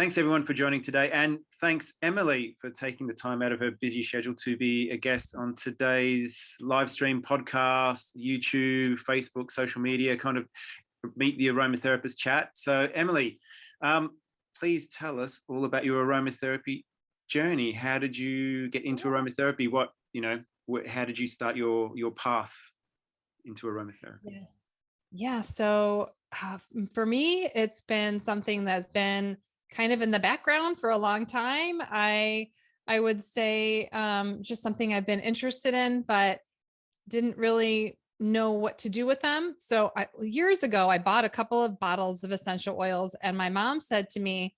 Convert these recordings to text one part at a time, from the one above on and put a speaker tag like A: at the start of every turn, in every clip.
A: thanks everyone for joining today. And thanks Emily for taking the time out of her busy schedule to be a guest on today's live stream podcast, YouTube, Facebook, social media, kind of meet the aromatherapist chat. So Emily, please tell us all about your aromatherapy journey. How did you get into aromatherapy? How did you start your path into aromatherapy?
B: Yeah. So for me, it's been something that's been kind of in the background for a long time. I would say just something I've been interested in, but didn't really know what to do with them. So years ago, I bought a couple of bottles of essential oils, and my mom said to me,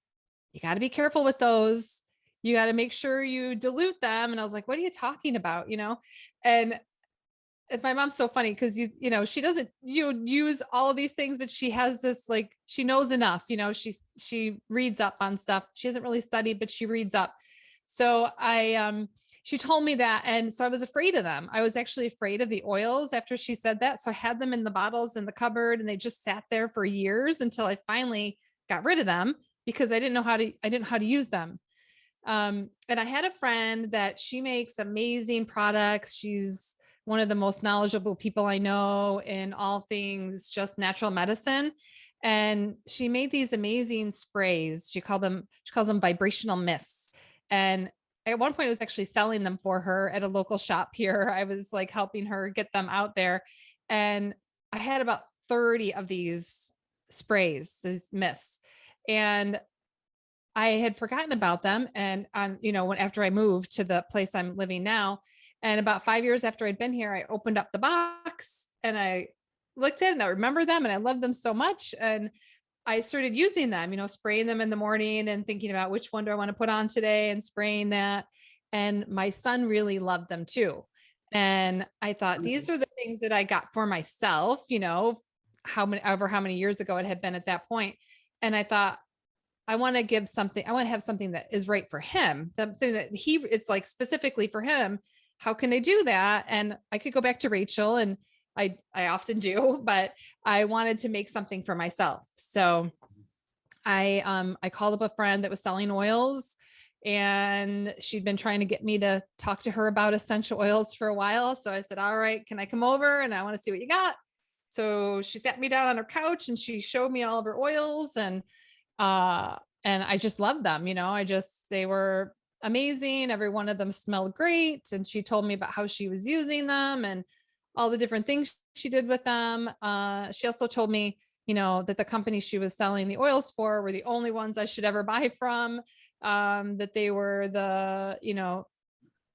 B: "You got to be careful with those. You got to make sure you dilute them." And I was like, "What are you talking about?" And my mom's so funny because she doesn't use all of these things, but she has this, like, she knows enough. She reads up on stuff. She hasn't really studied, but she reads up. So she told me that, and so I was afraid of them. I was actually afraid of the oils after she said that. So I had them in the bottles in the cupboard, and they just sat there for years until I finally got rid of them because I didn't know how to use them. And I had a friend that she makes amazing products. She's one of the most knowledgeable people I know in all things just natural medicine. And she made these amazing sprays. She calls them vibrational mists. And at one point I was actually selling them for her at a local shop here. I was like helping her get them out there. And I had about 30 of these sprays, these mists. And I had forgotten about them. And after I moved to the place I'm living now, and about 5 years after I'd been here, I opened up the box and I looked at it and I remember them and I loved them so much. And I started using them, spraying them in the morning and thinking about which one do I want to put on today and spraying that. And my son really loved them too. And I thought, these are the things that I got for myself, how many years ago it had been at that point. And I thought, I want to have something that is right for him. Something that it's like specifically for him. How can I do that? And I could go back to Rachel, and I often do, but I wanted to make something for myself. So I called up a friend that was selling oils, and she'd been trying to get me to talk to her about essential oils for a while. So I said, "All right, can I come over? And I want to see what you got." So she sat me down on her couch and she showed me all of her oils, and I just loved them. They were amazing. Every one of them smelled great. And she told me about how she was using them and all the different things she did with them. She also told me, that the company she was selling the oils for were the only ones I should ever buy from, that they were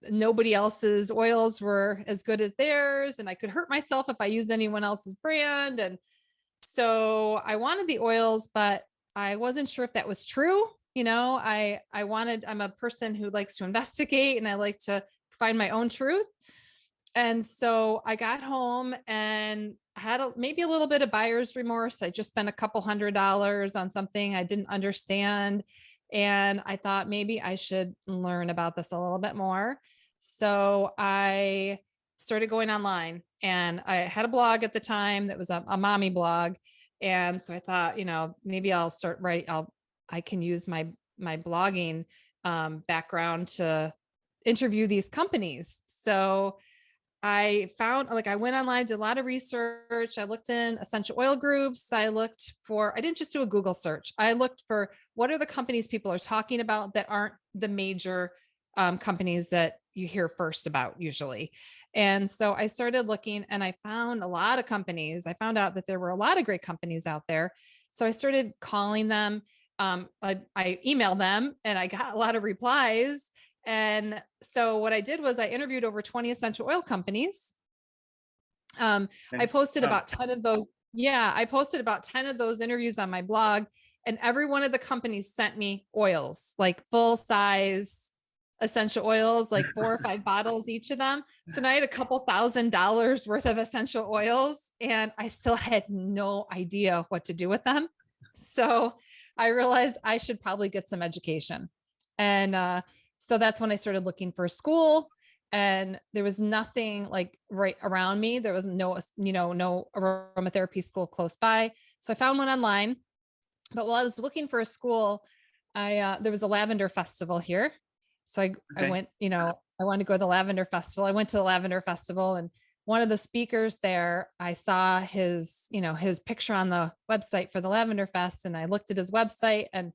B: nobody else's oils were as good as theirs. And I could hurt myself if I used anyone else's brand. And so I wanted the oils, but I wasn't sure if that was true. I'm a person who likes to investigate and I like to find my own truth. And so I got home and had maybe a little bit of buyer's remorse. I just spent a couple $100 on something I didn't understand. And I thought maybe I should learn about this a little bit more. So I started going online, and I had a blog at the time that was a mommy blog. And so I thought, maybe I'll start I can use my blogging background to interview these companies. So I went online, did a lot of research. I looked in essential oil groups. I didn't just do a Google search. I looked for what are the companies people are talking about that aren't the major companies that you hear first about usually. And so I started looking, and I found a lot of companies. I found out that there were a lot of great companies out there. So I started calling them. I emailed them, and I got a lot of replies. And so what I did was I interviewed over 20 essential oil companies. I posted about 10 of those. Yeah, I posted about 10 of those interviews on my blog, and every one of the companies sent me oils, like full size essential oils, like 4 or 5 bottles each of them. So now I had a couple $1,000s worth of essential oils, and I still had no idea what to do with them. So I realized I should probably get some education. And so that's when I started looking for a school, and there was nothing like right around me. There was no aromatherapy school close by. So I found one online. But while I was looking for a school, there was a lavender festival here. So I
A: Okay.
B: went, I wanted to go to the lavender festival. I went to the lavender festival, and one of the speakers there, I saw his picture on the website for the Lavender Fest. And I looked at his website, and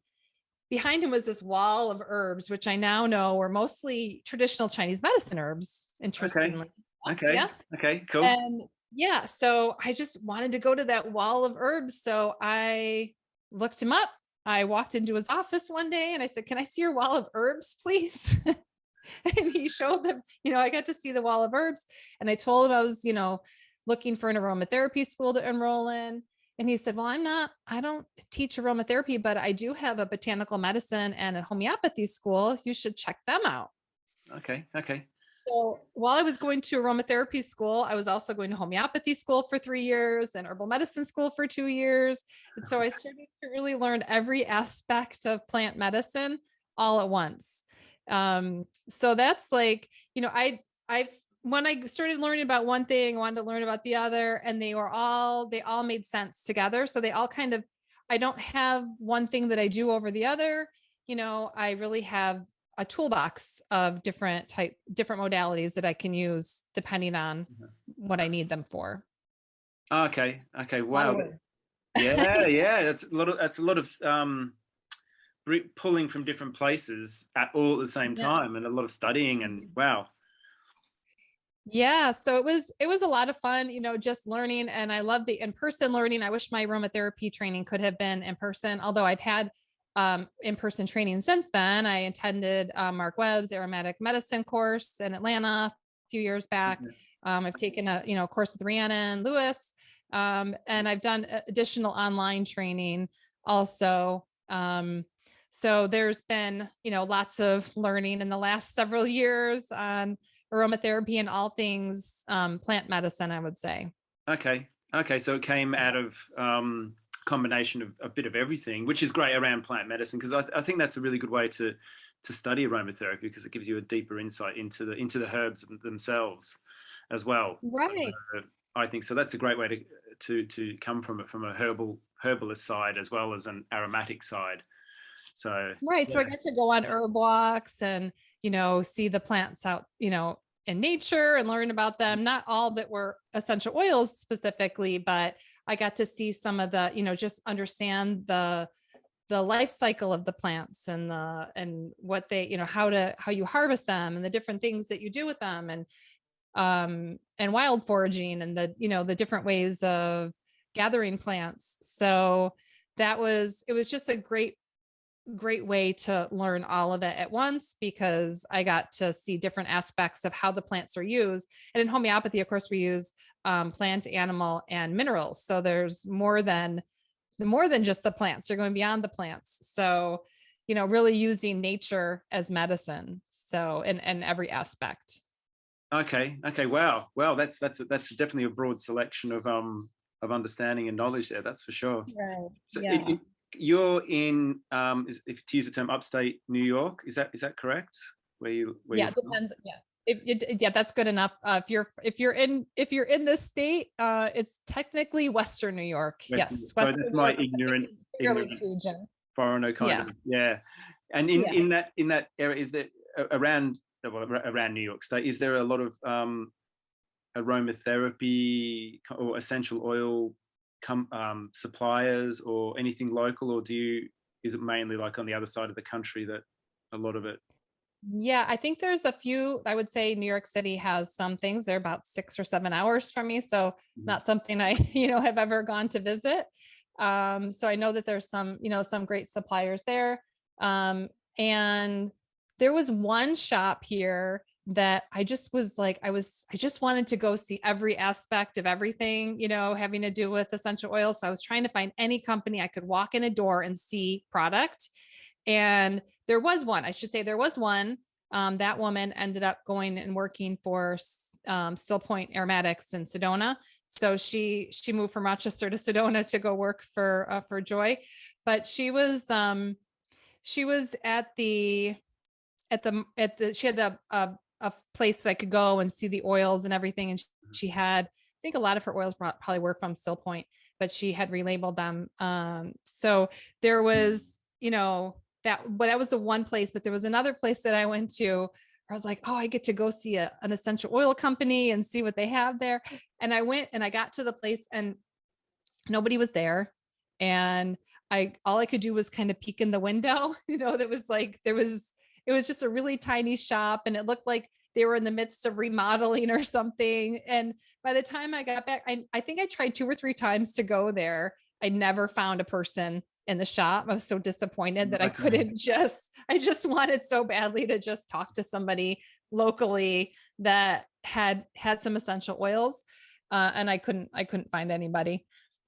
B: behind him was this wall of herbs, which I now know were mostly traditional Chinese medicine herbs,
A: Okay.
B: interestingly.
A: Okay.
B: Yeah.
A: Okay. Cool.
B: And yeah, so I just wanted to go to that wall of herbs. So I looked him up. I walked into his office one day and I said, "Can I see your wall of herbs, please?" And he showed them, I got to see the wall of herbs. And I told him I was, looking for an aromatherapy school to enroll in. And he said, "Well, I don't teach aromatherapy, but I do have a botanical medicine and a homeopathy school. You should check them out."
A: Okay. Okay.
B: So while I was going to aromatherapy school, I was also going to homeopathy school for 3 years and herbal medicine school for 2 years. And so I started to really learn every aspect of plant medicine all at once. So that's like, I've, when I started learning about one thing, I wanted to learn about the other, and they all made sense together. So they all kind of, I don't have one thing that I do over the other. I really have a toolbox of different modalities that I can use depending on what I need them for.
A: Okay. Okay.
B: A lot of
A: Wow.
B: work.
A: Yeah. Yeah. That's a lot of pulling from different places all at the same
B: Yeah.
A: time, and a lot of studying, and wow.
B: Yeah, so it was a lot of fun, just learning, and I love the in-person learning. I wish my aromatherapy training could have been in person, although I've had in-person training since then. I attended Mark Webb's aromatic medicine course in Atlanta a few years back. I've taken a course with Rhiannon Lewis, and I've done additional online training also. So there's been, lots of learning in the last several years on aromatherapy and all things plant medicine, I would say.
A: Okay. Okay. So it came out of combination of a bit of everything, which is great around plant medicine, because I think that's a really good way to study aromatherapy, because it gives you a deeper insight into the herbs themselves as well.
B: Right.
A: So I think so. That's a great way to come from it from a herbalist side as well as an aromatic side. So
B: Right.
A: yeah.
B: So I get to go on herb walks and, see the plants out, in nature and learn about them. Not all that were essential oils specifically, but I got to see some of the, just understand the life cycle of the plants and what they, how you harvest them and the different things that you do with them, and wild foraging and the different ways of gathering plants. So it was just a great way to learn all of it at once, because I got to see different aspects of how the plants are used. And in homeopathy, of course, we use plant, animal, and minerals. So there's more than just the plants. You're going beyond the plants. So, really using nature as medicine. So in every aspect.
A: Okay. Okay. Wow. Wow. That's definitely a broad selection of understanding and knowledge there. That's for sure.
B: Right.
A: So
B: Yeah.
A: you're in if to use the term, upstate New York. Is that correct? Where
B: Yeah.
A: you're
B: It
A: from?
B: depends. Yeah. Yeah, that's good enough. If you're in this state, it's technically Western New York. Yes,
A: Sorry,
B: Western
A: that's
B: New
A: my
B: York is the biggest Finger Lakes
A: ignorant
B: region.
A: foreigner kind
B: Yeah.
A: of, yeah. And
B: Yeah.
A: in that area, is there around around New York State, is there a lot of aromatherapy or essential oil suppliers or anything local, or is it mainly like on the other side of the country that a lot of it?
B: Yeah, I think there's a few. I would say New York City has some things. They're about 6 or 7 hours from me, so
A: Mhm.
B: not something I, have ever gone to visit. So I know that there's some great suppliers there. And there was one shop here that I just was like, I just wanted to go see every aspect of everything, having to do with essential oils. So I was trying to find any company I could walk in a door and see product. And there was one, I should say, there was one. That woman ended up going and working for Still Point Aromatics in Sedona. So she moved from Rochester to Sedona to go work for Joy. But she was at the she had a place that I could go and see the oils and everything. And she had, I think a lot of her oils probably were from Still Point, but she had relabeled them. So there was, that was the one place, but there was another place that I went to where I was like, oh, I get to go see an essential oil company and see what they have there. And I went and I got to the place and nobody was there. And all I could do was kind of peek in the window, that was like, it was just a really tiny shop and it looked like they were in the midst of remodeling or something. And by the time I got back, I think I tried 2 or 3 times to go there. I never found a person in the shop. I was so disappointed that I just wanted so badly to just talk to somebody locally that had some essential oils. And I couldn't find anybody.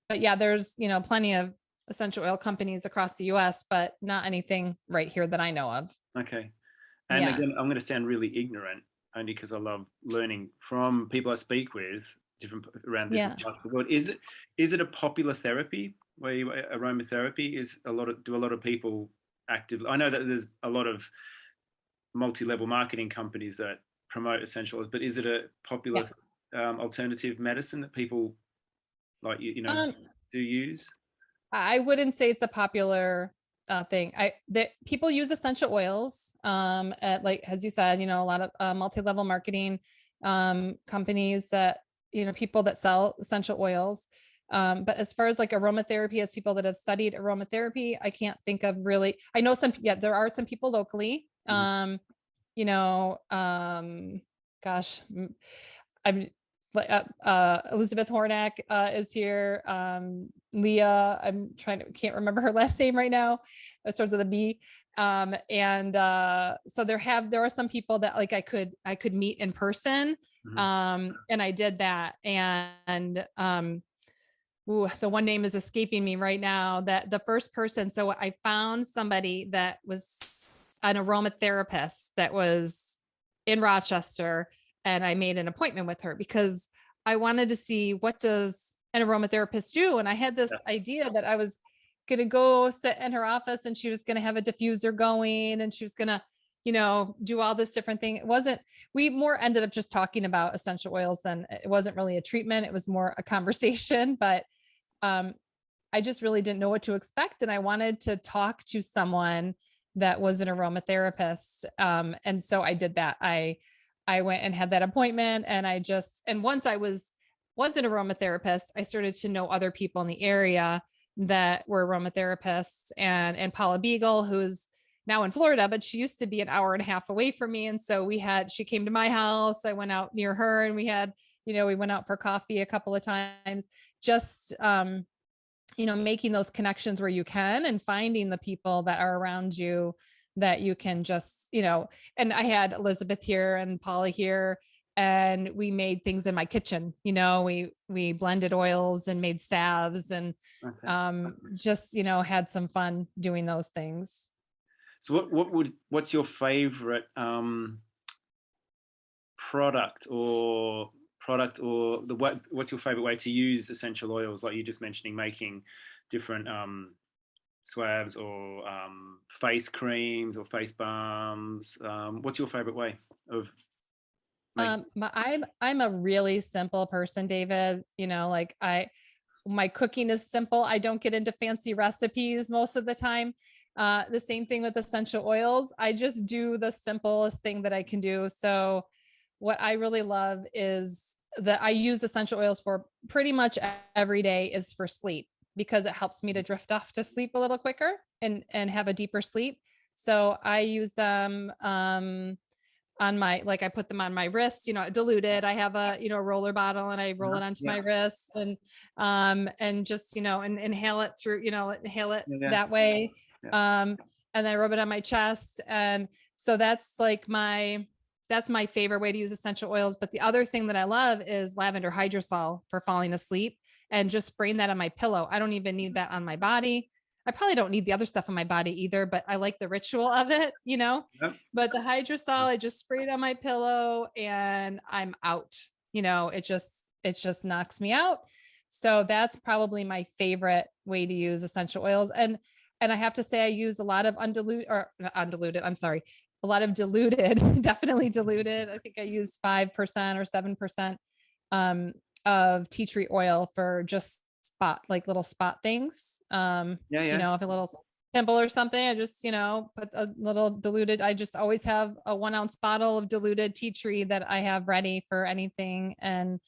B: But yeah, there's, plenty of essential oil companies across the US, but not anything right here that I know of.
A: Okay. And again, I'm going to sound really ignorant only because I love learning from people I speak with around different parts of the world. Is it a popular therapy where aromatherapy do a lot of people actively? I know that there's a lot of multi-level marketing companies that promote essential oils, but is it a popular alternative medicine that people like do use?
B: I wouldn't say it's a popular thing. That people use essential oils at, like, as you said, a lot of multi-level marketing companies that, people that sell essential oils. But as far as like aromatherapy, as people that have studied aromatherapy, I can't think of really. I know there are some people locally. Gosh, I'm Elizabeth Hornack is here. Leah, can't remember her last name right now. It starts with a B. So there are some people that like I could meet in person. And I did that. And the one name is escaping me right now, that the first person. So I found somebody that was an aromatherapist that was in Rochester, and I made an appointment with her because I wanted to see, what does an aromatherapist do? And I had this idea that I was going to go sit in her office and she was going to have a diffuser going and she was going to, do all this different thing. We more ended up just talking about essential oils, than it wasn't really a treatment. It was more a conversation, but I just really didn't know what to expect. And I wanted to talk to someone that was an aromatherapist. And so I did that. I went and had that appointment, and once I was an aromatherapist, I started to know other people in the area that were aromatherapists, and Paula Beagle, who's now in Florida, but she used to be an hour and a half away from me. And so she came to my house. I went out near her and we went out for coffee a couple of times, just, making those connections where you can, and finding the people that are around you that you can just, and I had Elizabeth here and Paula here, and we made things in my kitchen. We blended oils and made salves, and just, had some fun doing those things.
A: So what's your favorite product or what's your favorite way to use essential oils? Like you just mentioning, making different swabs or face creams or face balms. What's your favorite way of making?
B: I'm a really simple person, David. My cooking is simple. I don't get into fancy recipes most of the time. The same thing with essential oils. I just do the simplest thing that I can do. So what I really love is that I use essential oils for pretty much every day is for sleep, because it helps me to drift off to sleep a little quicker and have a deeper sleep. So I use them I put them on my wrist, diluted. I have a, roller bottle, and I roll it onto my wrists, and just, and inhale it through, that way. And then I rub it on my chest. And so that's my favorite way to use essential oils. But the other thing that I love is lavender hydrosol for falling asleep, and just spraying that on my pillow. I don't even need that on my body. I probably don't need the other stuff on my body either, but I like the ritual of it, but the hydrosol, I just spray it on my pillow and I'm out, it just knocks me out. So that's probably my favorite way to use essential oils. And I have to say, I use a lot of a lot of diluted, definitely diluted. I think I used 5% or 7% of tea tree oil for just little spot things. If a little pimple or something, I just, put a little diluted, I just always have a 1 ounce bottle of diluted tea tree that I have ready for anything. And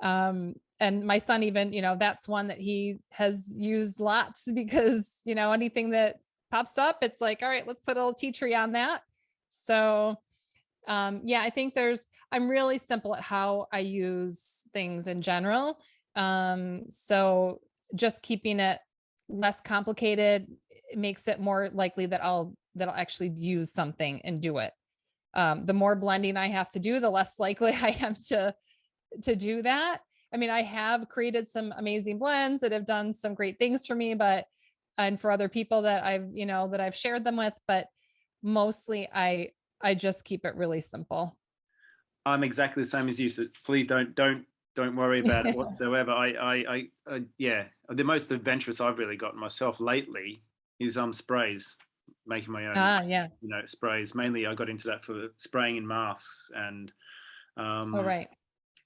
B: my son even, that's one that he has used lots because, anything that pops up, it's like, all right, let's put a little tea tree on that. So yeah, I think I'm really simple at how I use things in general. So just keeping it less complicated, it makes it more likely that I'll actually use something and do it. The more blending I have to do, the less likely I am to do that. I mean, I have created some amazing blends that have done some great things for me, and for other people that I've shared them with, but mostly I just keep it really simple.
A: I'm exactly the same as you. So please don't worry about it whatsoever. Yeah, the most adventurous I've really gotten myself lately is sprays, making my own
B: Yeah.
A: sprays. Mainly I got into that for spraying in masks and
B: Oh, right.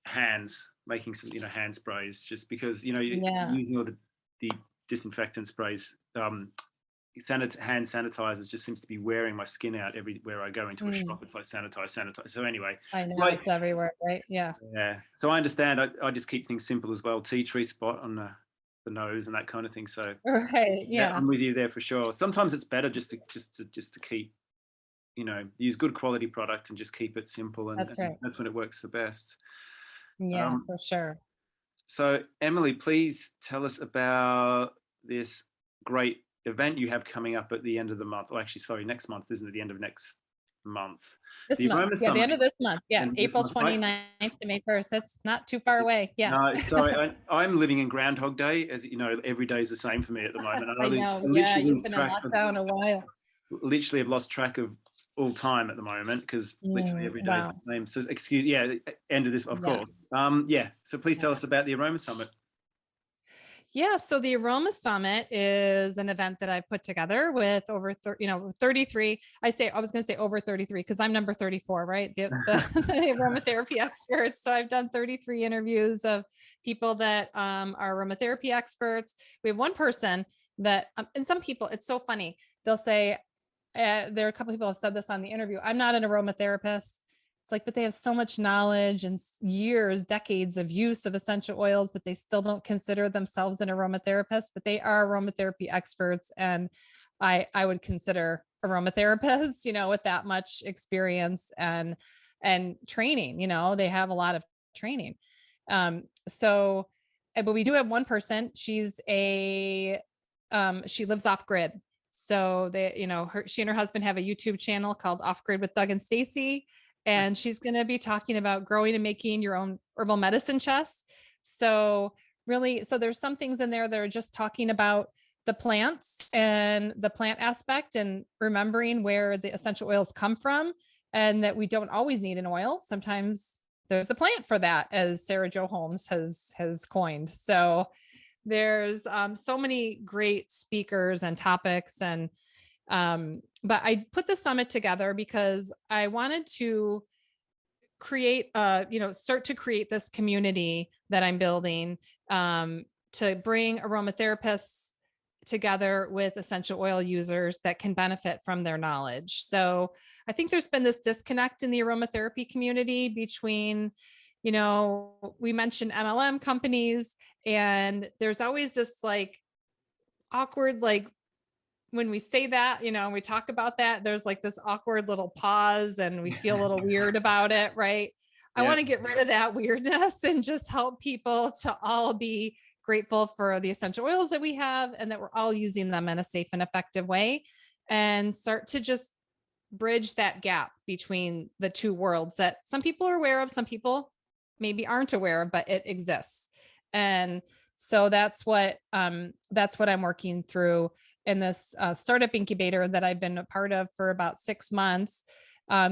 A: hands, making some hand sprays, just because
B: Yeah.
A: using all the disinfectant sprays, hand sanitizers just seems to be wearing my skin out everywhere I go into a shop. It's like sanitize. So anyway,
B: I know
A: like
B: it's everywhere, right? Yeah.
A: yeah, so I understand. I just keep things simple as well. Tea tree spot on the nose and that kind of thing. So
B: Right.
A: yeah,
B: Yeah.
A: I'm with you there for sure. Sometimes it's better just to keep use good quality product and just keep it simple, and
B: That's right.
A: that's when it works the best.
B: Yeah,
A: Um,
B: for sure.
A: so Emily, please tell us about this great event you have coming up at the end of the month. Oh, actually, sorry, next month, isn't it? The end of next month,
B: This
A: the
B: month.
A: Aroma
B: Yeah, the
A: Summit.
B: end of this month. Yeah,
A: And this
B: April
A: month,
B: 29th to May 1st. It's not too far away. Yeah.
A: no, sorry, I'm living in Groundhog Day, as you know, every day is the same for me at the moment. And
B: I know.
A: I
B: Yeah,
A: literally
B: you've
A: lose
B: been in
A: track
B: lockdown a while.
A: literally have lost track of all time at the moment because literally every day is
B: Wow.
A: the same. So yeah, end of this, of
B: Yeah.
A: course. Yeah. So please
B: Yeah.
A: tell us about the Aroma Summit.
B: Yeah, so the Aroma Summit is an event that I put together with over 33. I was going to say over 33 because I'm number 34, right? The aromatherapy experts. So I've done 33 interviews of people that are aromatherapy experts. We have one person that, and some people, it's so funny. They'll say, there are a couple of people have said this on the interview. I'm not an aromatherapist. It's like, but they have so much knowledge and years, decades of use of essential oils, but they still don't consider themselves an aromatherapist, but they are aromatherapy experts. And I would consider aromatherapists, with that much experience and training, they have a lot of training. So, but we do have one person. She lives off grid. So she and her husband have a YouTube channel called Off Grid with Doug and Stacy. And she's going to be talking about growing and making your own herbal medicine chests. So there's some things in there that are just talking about the plants and the plant aspect and remembering where the essential oils come from and that we don't always need an oil. Sometimes there's a plant for that, as Sarah Jo Holmes has coined. So there's so many great speakers and topics but I put the summit together because I wanted to create, start to create this community that I'm building to bring aromatherapists together with essential oil users that can benefit from their knowledge. So I think there's been this disconnect in the aromatherapy community between, we mentioned MLM companies, and there's always this awkward, when we say that, we talk about that, there's this awkward little pause and we feel a little weird about it, right? I want to get rid of that weirdness and just help people to all be grateful for the essential oils that we have and that we're all using them in a safe and effective way and start to just bridge that gap between the two worlds that some people are aware of, some people maybe aren't aware of, but it exists. And so that's what I'm working through in this startup incubator that I've been a part of for about 6 months.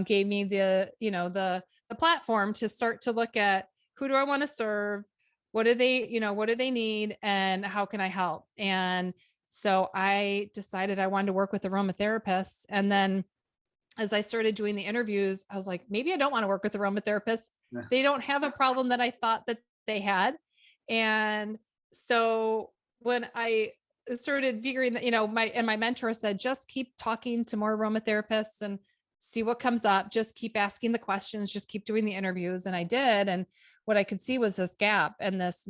B: Gave me the platform to start to look at who do I want to serve, what do they need, and how can I help? And so I decided I wanted to work with aromatherapists. And then as I started doing the interviews, I was like, maybe I don't want to work with aromatherapists. They don't have a problem that I thought that they had. And so when started figuring that, my mentor said, just keep talking to more aromatherapists and see what comes up. Just keep asking the questions, just keep doing the interviews. And I did. And what I could see was this gap and this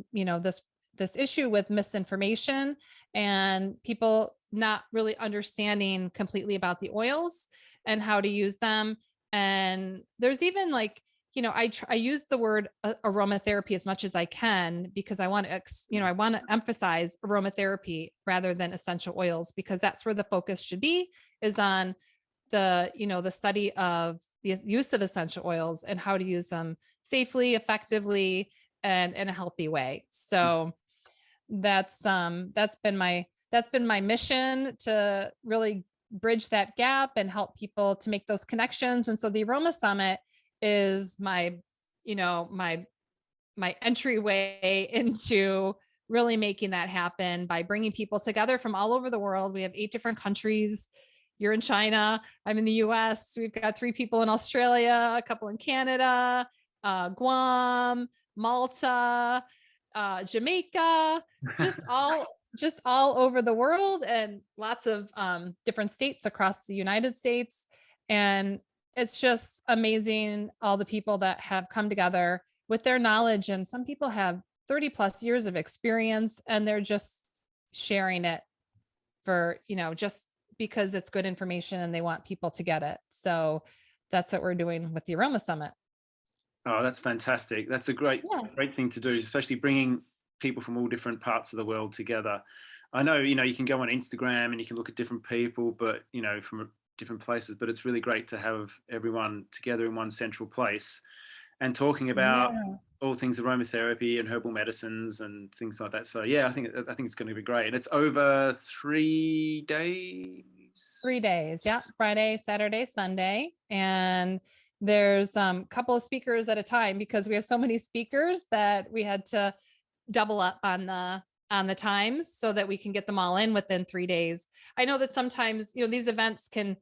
B: issue with misinformation and people not really understanding completely about the oils and how to use them. And there's even like, I use the word aromatherapy as much as I can because I want to emphasize aromatherapy rather than essential oils, because that's where the focus should be, is on the study of the use of essential oils and how to use them safely, effectively, and in a healthy way. So that's been my mission, to really bridge that gap and help people to make those connections. And so the Aroma Summit is my entryway into really making that happen by bringing people together from all over the world. We have 8 different countries. You're in China. I'm in the US. We've got 3 people in Australia, a couple in Canada, Guam, Malta, Jamaica, just all over the world, and lots of different states across the United States. And it's just amazing, all the people that have come together with their knowledge. And some people have 30 plus years of experience, and they're just sharing it for, just because it's good information and they want people to get it. So that's what we're doing with the Aroma Summit.
A: Oh, that's fantastic. That's a great thing to do, especially bringing people from all different parts of the world together. I know, you can go on Instagram and you can look at different people, but, from different places, but it's really great to have everyone together in one central place and talking about all things aromatherapy and herbal medicines and things like that. So yeah, I think it's going to be great. And it's over 3 days.
B: 3 days. Yeah. Friday, Saturday, Sunday. And there's a couple of speakers at a time, because we have so many speakers that we had to double up on the times so that we can get them all in within 3 days. I know that sometimes, these events can,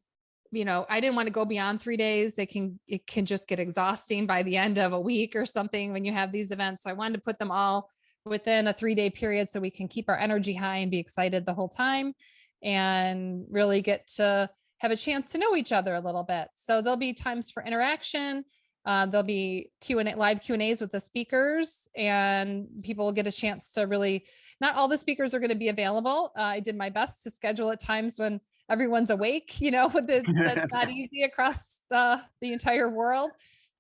B: I didn't want to go beyond 3 days. It can just get exhausting by the end of a week or something when you have these events. So I wanted to put them all within a 3-day period so we can keep our energy high and be excited the whole time and really get to have a chance to know each other a little bit. So there'll be times for interaction. There'll be live Q&As with the speakers, and people will get a chance to really, not all the speakers are going to be available. I did my best to schedule at times when everyone's awake, that's not easy across the entire world,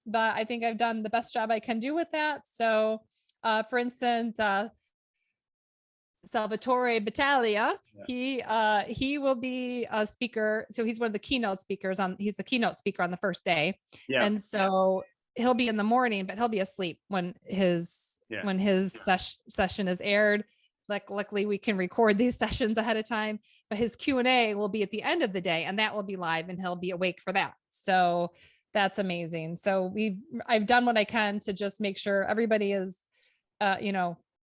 B: but I think I've done the best job I can do with that. So for instance, Salvatore Battaglia, he will be a speaker. So he's one of the keynote speakers he's the keynote speaker on the first day. Yeah. And so he'll be in the morning, but he'll be asleep when his session is aired. Like, luckily we can record these sessions ahead of time, but his Q&A will be at the end of the day, and that will be live, and he'll be awake for that. So that's amazing. So I've done what I can to just make sure everybody is,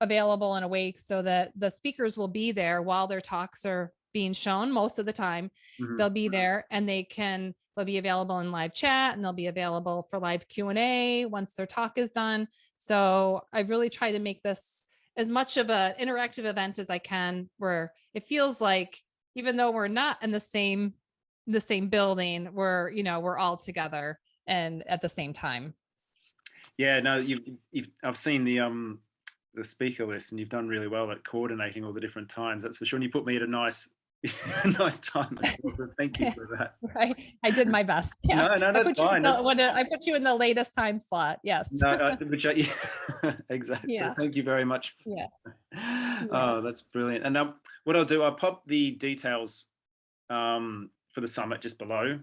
B: available and awake, so that the speakers will be there while their talks are being shown. Most of the time they'll be there, and they'll be available in live chat, and they'll be available for live Q&A once their talk is done. So I really try to make this as much of an interactive event as I can, where it feels like, even though we're not in the same building, we're all together and at the same time.
A: Yeah, no, I've seen the speaker list, and you've done really well at coordinating all the different times. That's for sure. And you put me at a nice time as well, so thank you for that.
B: Right, I did my best. Yeah.
A: No, that's fine.
B: I put you in the latest time slot. Yes.
A: No, exactly. Yeah. So thank you very much.
B: Yeah.
A: Oh, that's brilliant. And now what I'll do, I'll pop the details for the summit just below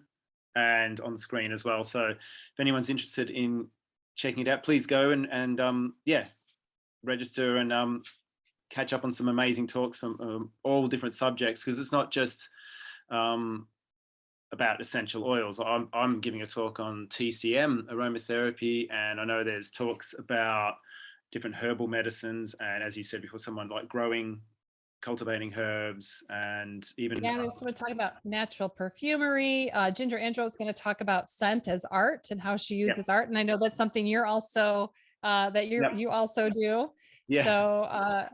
A: and on the screen as well. So if anyone's interested in checking it out, please go and register and catch up on some amazing talks from all different subjects, because it's not just about essential oils. I'm giving a talk on TCM, aromatherapy, and I know there's talks about different herbal medicines, and as you said before, someone like cultivating herbs, and even
B: we're talking about natural perfumery. Ginger Andrew is going to talk about scent as art and how she uses art, and I know that's something you're also you also do. Yeah. So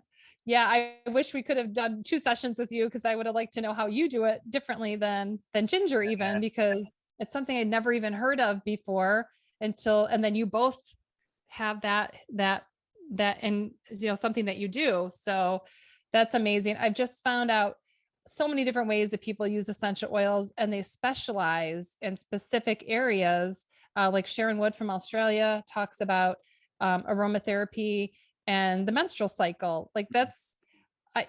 B: Yeah, I wish we could have done 2 sessions with you because I would have liked to know how you do it differently than ginger even, because it's something I'd never even heard of before and then you both have that and something that you do. So that's amazing. I've just found out so many different ways that people use essential oils and they specialize in specific areas. Like Sharon Wood from Australia talks about aromatherapy and the menstrual cycle. Like that's, I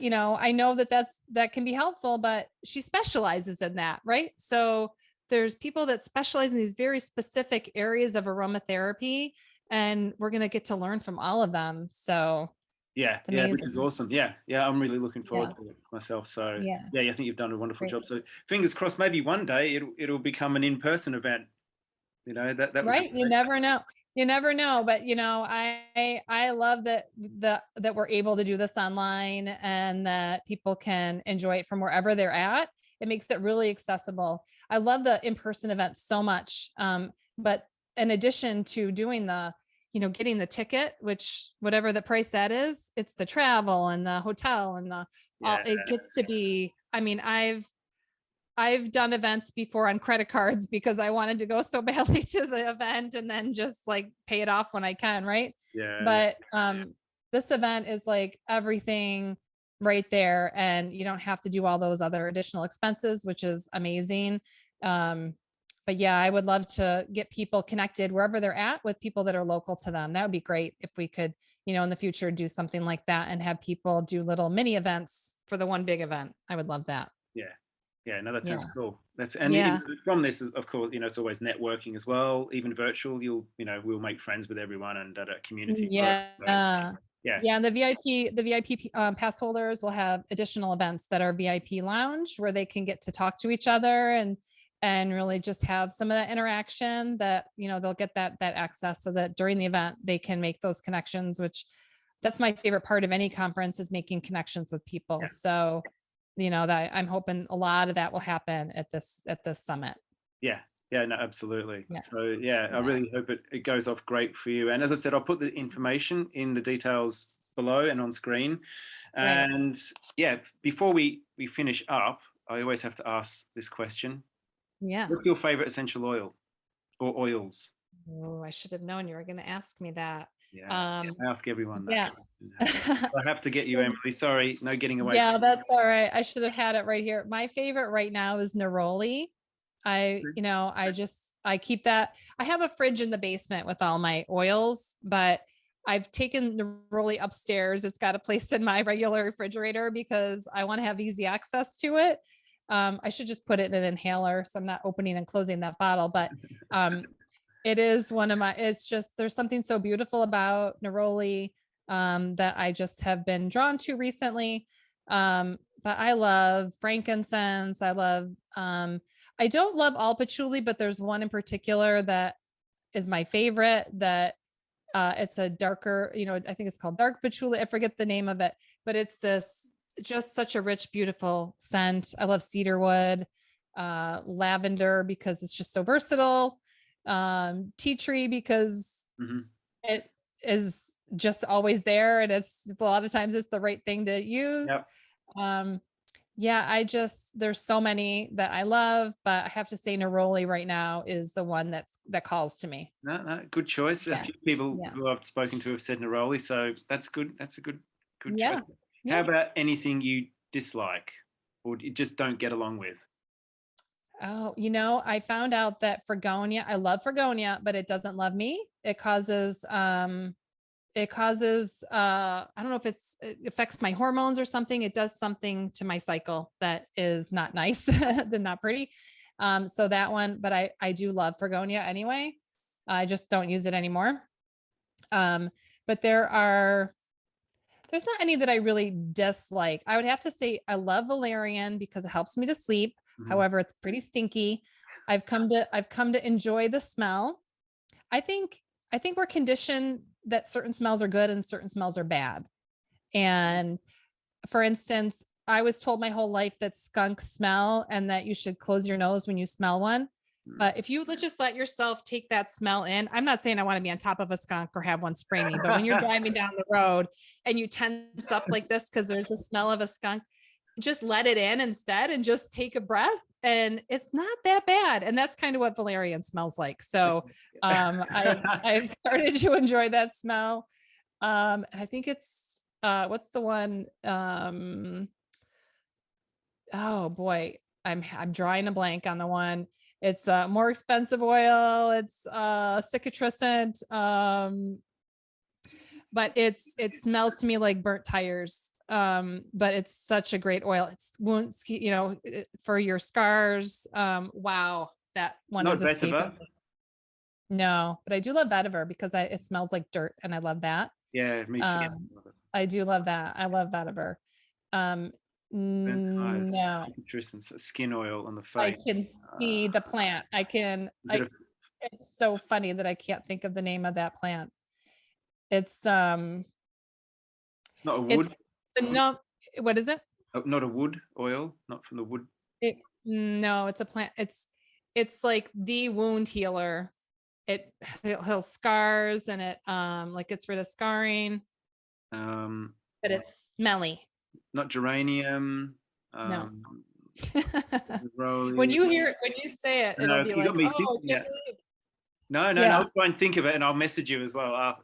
B: know that can be helpful, but she specializes in that, right? So there's people that specialize in these very specific areas of aromatherapy, and we're going to get to learn from all of them. So
A: Yeah,
B: it's
A: yeah, which is
B: amazing.
A: awesome. Yeah, yeah, I'm really looking
B: Yeah.
A: forward to it myself. So
B: Yeah.
A: yeah, I think you've done a wonderful
B: Great.
A: job. So fingers crossed, maybe one day it'll become an in-person event. That would be
B: Right. You
A: great.
B: never know. You never know. But I love that we're able to do this online and that people can enjoy it from wherever they're at. It makes it really accessible. I love the in-person events so much. But in addition to doing getting the ticket, which whatever the price that is, it's the travel and the hotel and
A: Yeah,
B: it gets to be, I mean, I've done events before on credit cards because I wanted to go so badly to the event and then just like pay it off when I can, right?
A: yeah, yeah,
B: But this event is like everything right there, and you don't have to do all those other additional expenses, which is amazing. But yeah, I would love to get people connected wherever they're at with people that are local to them. That would be great if we could, in the future do something like that and have people do little mini events for the one big event. I would love that.
A: yeah. Yeah, no, that sounds
B: Yeah.
A: cool.
B: Yeah.
A: From this, of course, it's always networking as well. Even virtual, we'll make friends with everyone and at a community grow.
B: Yeah.
A: So yeah,
B: Yeah. And the VIP pass holders will have additional events that are VIP lounge where they can get to talk to each other and really just have some of that interaction that, they'll get that access so that during the event they can make those connections, which that's my favorite part of any conference is making connections with people.
A: yeah,
B: So, that I'm hoping a lot of that will happen at this summit.
A: yeah, yeah. No, absolutely.
B: Yeah.
A: So yeah, I
B: Yeah.
A: really hope it goes off great for you. And as I said, I'll put the information in the details below and on screen.
B: Great.
A: And yeah, before we finish up, I always have to ask this question:
B: Yeah.
A: what's your favorite essential oil or oils?
B: Oh, I should have known you were going to ask me that.
A: Yeah,
B: Um,
A: I ask everyone that
B: yeah.
A: question. I have to get you, Emily. Sorry, no getting away
B: Yeah,
A: from
B: that's all right. I should have had it right here. My favorite right now is neroli.
A: it.
B: I keep that. I have a fridge in the basement with all my oils, but I've taken neroli upstairs. It's got a place in my regular refrigerator because I want to have easy access to it. I should just put it in an inhaler, so I'm not opening and closing that bottle, but it is it's just, there's something so beautiful about neroli that I just have been drawn to recently. But I love frankincense. I don't love all patchouli, but there's one in particular that is my favorite that it's a darker, I think it's called dark patchouli. I forget the name of it, but it's just such a rich, beautiful scent. I love cedarwood, lavender because it's just so versatile. Tea tree because
A: Mm-hmm.
B: it is just always there. And it's a lot of times it's the right thing to use.
A: Yep.
B: Um, yeah, there's so many that I love, but I have to say neroli right now is the one that calls to me.
A: No, no, good choice. A
B: Yeah.
A: few people
B: Yeah.
A: who I've spoken to have said neroli, so that's good. That's a good choice.
B: Yeah.
A: How
B: Yeah.
A: about anything you dislike or you just don't get along with?
B: Oh, I found out that Fregonia, I love Fregonia, but it doesn't love me. I don't know if it affects my hormones or something. It does something to my cycle that is not nice, then not pretty. So that one, but I do love Fregonia anyway. I just don't use it anymore. But there's not any that I really dislike. I would have to say I love valerian because it helps me to sleep.
A: Mhm.
B: However, it's pretty stinky. I've come to enjoy the smell. I think we're conditioned that certain smells are good and certain smells are bad. And for instance, I was told my whole life that skunks smell and that you should close your nose when you smell one. But if you just let yourself take that smell in, I'm not saying I want to be on top of a skunk or have one spray me, but when you're driving down the road and you tense up like this because there's a smell of a skunk, just let it in instead and just take a breath, and it's not that bad. And that's kind of what valerian smells like. So I've started to enjoy that smell. I think it's what's the one? Oh boy, I'm drawing a blank on the one. It's a more expensive oil. It's citrussant, but it smells to me like burnt tires. But it's such a great oil. It's wounds, for your scars. Wow, that one
A: Not
B: is escaping.
A: vetiver.
B: No, but I do love vetiver because it smells like dirt, and I love that.
A: Yeah, me too.
B: I do love that. I love vetiver. No,
A: Skin oil on the face.
B: I can see the plant. It's so funny that I can't think of the name of that plant. It's
A: not a wood.
B: No, what is it?
A: Oh, not a wood oil, not from the wood.
B: No, it's a plant. It's like the wound healer. It heals scars, and it gets rid of scarring. But it's smelly.
A: Not geranium.
B: No. When you say it, it'll be like, oh,
A: yeah. No, I'll try and think of it, and I'll message you as well.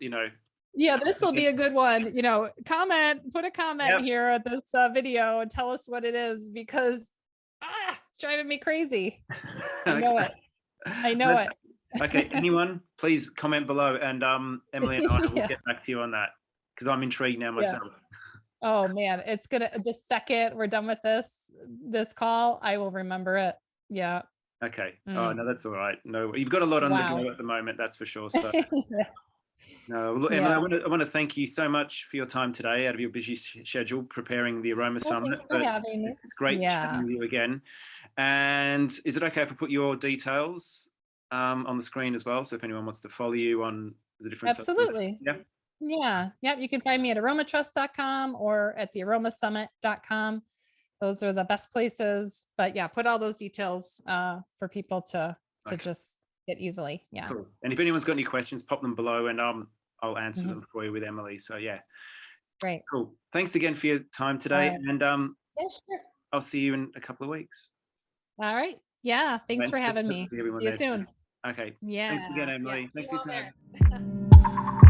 B: Yeah, this will be a good one. Put a comment here at this video and tell us what it is, because it's driving me crazy. I know it.
A: Okay, anyone, please comment below, and Emily and I will get back to you on that, because I'm intrigued now myself.
B: Oh man, it's the second we're done with this call, I will remember it. Yeah.
A: Okay. Oh no, that's all right. No, you've got a lot on the go at the moment, that's for sure. So no, look, Emily, I want to thank you so much for your time today out of your busy schedule preparing the Aroma Summit.
B: Thanks for having me.
A: It's great chatting with you again. And is it okay if I put your details on the screen as well? So if anyone wants to follow you on the different
B: Absolutely. Yeah. You can find me at aromatrust.com or at thearomasummit.com. Those are the best places. But put all those details for people to just get easily. Yeah.
A: Cool. And if anyone's got any questions, pop them below, and I'll answer them for you with Emily. So
B: Great.
A: Cool. Thanks again for your time today. And
B: sure.
A: I'll see you in a couple of weeks.
B: All right. Yeah. Thanks for having me.
A: See you
B: soon.
A: Okay.
B: Yeah.
A: Thanks again, Emily. Thanks for your time.